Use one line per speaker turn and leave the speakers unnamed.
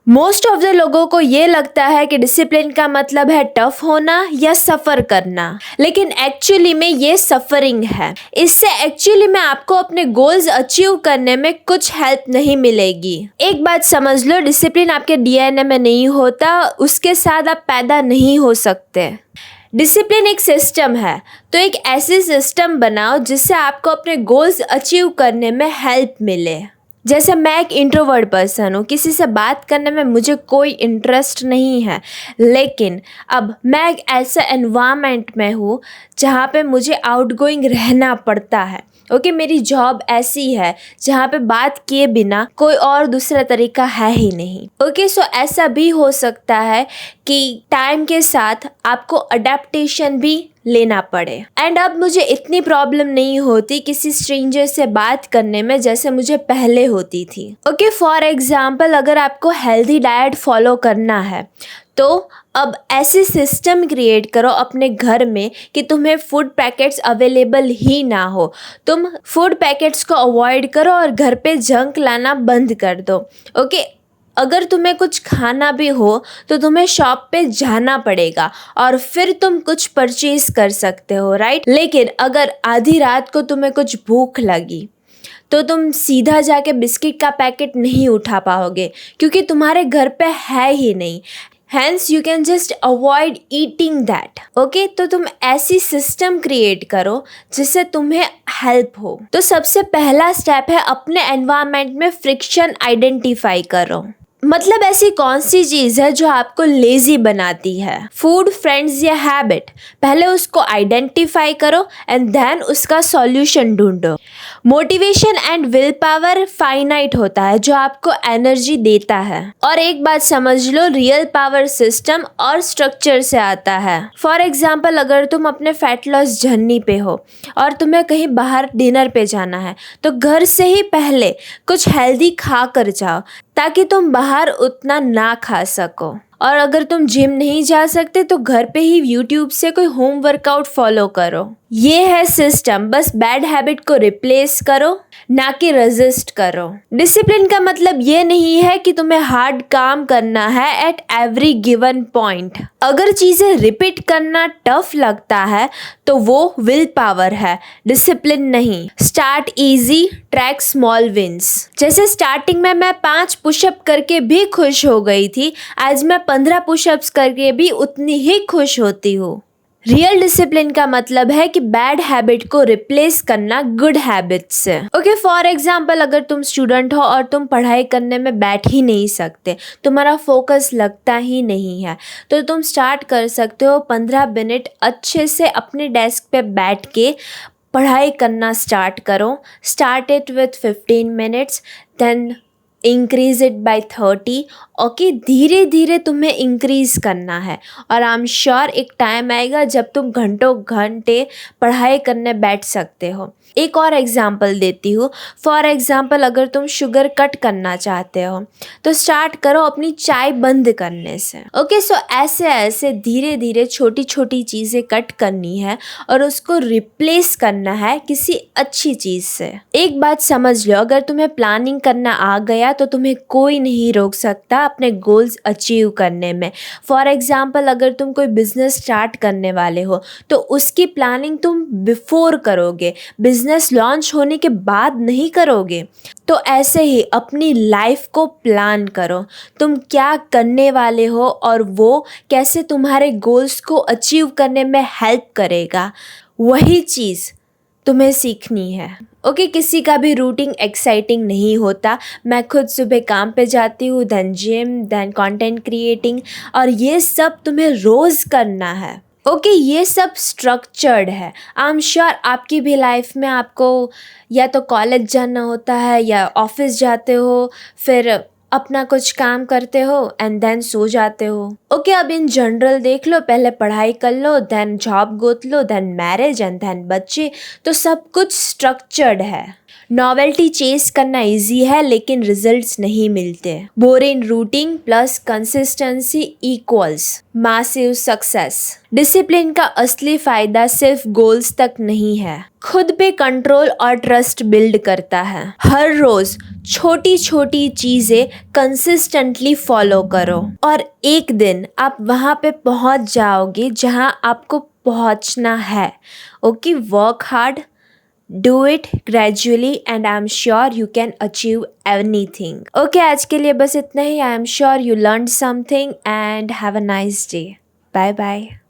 Most of the लोगों को ये लगता है कि डिसिप्लिन का मतलब है टफ होना या सफ़र करना, लेकिन एक्चुअली में ये सफ़रिंग है। इससे एक्चुअली में आपको अपने गोल्स अचीव करने में कुछ हेल्प नहीं मिलेगी। एक बात समझ लो, डिसिप्लिन आपके डीएनए में नहीं होता, उसके साथ आप पैदा नहीं हो सकते। डिसिप्लिन एक सिस्टम है, तो एक ऐसी सिस्टम बनाओ जिससे आपको अपने गोल्स अचीव करने में हेल्प मिले। जैसे मैं एक इंट्रोवर्ट पर्सन हूँ, किसी से बात करने में मुझे कोई इंटरेस्ट नहीं है, लेकिन अब मैं एक ऐसे एनवायरनमेंट में हूँ जहाँ पे मुझे आउटगोइंग रहना पड़ता है। ओके, मेरी जॉब ऐसी है जहाँ पे बात किए बिना कोई और दूसरा तरीका है ही नहीं। ओके, सो ऐसा भी हो सकता है कि टाइम के साथ आपको अडेप्टेशन भी लेना पड़े। एंड अब मुझे इतनी प्रॉब्लम नहीं होती किसी स्ट्रेंजर से बात करने में जैसे मुझे पहले होती थी। ओके, फॉर एग्जाम्पल अगर आपको हेल्दी डाइट फॉलो करना है तो अब ऐसे सिस्टम क्रिएट करो अपने घर में कि तुम्हें फूड पैकेट्स अवेलेबल ही ना हो। तुम फूड पैकेट्स को अवॉइड करो और घर पे जंक लाना बंद कर दो। ओके, अगर तुम्हें कुछ खाना भी हो तो तुम्हें शॉप पे जाना पड़ेगा और फिर तुम कुछ परचेज कर सकते हो, राइट। लेकिन अगर आधी रात को तुम्हें कुछ भूख लगी तो तुम सीधा जाके बिस्किट का पैकेट नहीं उठा पाओगे क्योंकि तुम्हारे घर पे है ही नहीं। Hence you can just avoid eating that. Okay, तो तुम ऐसी सिस्टम क्रिएट करो जिससे तुम्हें हेल्प हो। तो सबसे पहला स्टेप है अपने एनवायरनमेंट में फ्रिक्शन आइडेंटिफाई करो। मतलब ऐसी कौन सी चीज़ है जो आपको लेजी बनाती है, फूड, फ्रेंड्स या हैबिट। पहले उसको आइडेंटिफाई करो एंड देन उसका सॉल्यूशन ढूंढो। Motivation and will power finite होता है जो आपको एनर्जी देता है। और एक बात समझ लो, रियल पावर सिस्टम और स्ट्रक्चर से आता है। फॉर एग्जाम्पल अगर तुम अपने फैट लॉस जर्नी पे हो और तुम्हें कहीं बाहर डिनर पे जाना है तो घर से ही पहले कुछ हेल्दी खा कर जाओ ताकि तुम बाहर उतना ना खा सको। और अगर तुम जिम नहीं जा सकते तो घर पे ही यूट्यूब से कोई होम वर्कआउट फॉलो करो। ये है सिस्टम, बस बैड हैबिट को रिप्लेस करो ना कि रेजिस्ट करो। डिसिप्लिन का मतलब ये नहीं है कि तुम्हें हार्ड काम करना है एट एवरी गिवन पॉइंट। अगर चीज़ें रिपीट करना टफ लगता है तो वो विल पावर है, डिसिप्लिन नहीं। Start easy, track small wins. जैसे स्टार्टिंग में मैं 5 पुशअप करके भी खुश हो गई थी, आज मैं 15 पुशअप्स करके भी उतनी ही खुश होती हूँ। रियल डिसिप्लिन का मतलब है कि बैड हैबिट को रिप्लेस करना गुड हैबिट से। ओके, फॉर एग्जाम्पल अगर तुम स्टूडेंट हो और तुम पढ़ाई करने में बैठ ही नहीं सकते, तुम्हारा फोकस लगता ही नहीं है, तो तुम स्टार्ट कर सकते हो 15 मिनट अच्छे से अपने डेस्क पे बैठ के पढ़ाई करना स्टार्ट करो। Start it with 15 minutes, then increase it by 30। Okay, धीरे धीरे तुम्हें इंक्रीज करना है और आई एम श्योर एक टाइम आएगा जब तुम घंटों घंटे पढ़ाई करने बैठ सकते हो। एक और एग्जांपल देती हूँ। फॉर एग्जांपल अगर तुम शुगर कट करना चाहते हो तो स्टार्ट करो अपनी चाय बंद करने से। ओके, सो ऐसे ऐसे धीरे धीरे छोटी छोटी चीज़ें कट करनी है और उसको रिप्लेस करना है किसी अच्छी चीज़ से। एक बात समझ लो, अगर तुम्हें प्लानिंग करना आ गया तो तुम्हें कोई नहीं रोक सकता अपने गोल्स अचीव करने में। फॉर एग्जांपल अगर तुम कोई बिजनेस स्टार्ट करने वाले हो तो उसकी प्लानिंग तुम बिफोर करोगे, बिजनेस लॉन्च होने के बाद नहीं करोगे। तो ऐसे ही अपनी लाइफ को प्लान करो, तुम क्या करने वाले हो और वो कैसे तुम्हारे गोल्स को अचीव करने में हेल्प करेगा, वही चीज़ तुम्हें सीखनी है। ओके, किसी का भी रूटीन एक्साइटिंग नहीं होता। मैं खुद सुबह काम पे जाती हूँ, then gym, then content creating, और ये सब तुम्हें रोज़ करना है। ओके, ये सब स्ट्रक्चर्ड है। आई एम श्योर आपकी भी लाइफ में आपको या तो कॉलेज जाना होता है या ऑफिस जाते हो, फिर अपना कुछ काम करते हो एंड देन सो जाते हो। ओके, अब इन जनरल देख लो, पहले पढ़ाई कर लो, देन जॉब गोत लो, देन मैरिज एंड देन बच्चे। तो सब कुछ स्ट्रक्चर्ड है। नॉवेल्टी चेस करना इजी है लेकिन रिजल्ट्स नहीं मिलते। Boring routine plus consistency equals massive success. Discipline का असली फायदा सिर्फ गोल्स तक नहीं है, खुद पे कंट्रोल और ट्रस्ट बिल्ड करता है। हर रोज छोटी छोटी चीजें कंसिस्टेंटली फॉलो करो और एक दिन आप वहां पे पहुंच जाओगे जहां आपको पहुंचना है। Okay, work hard, do it gradually and I'm sure you can achieve anything. Okay, आज के लिए बस इतना ही। I am sure you learned something and have a nice day. Bye bye.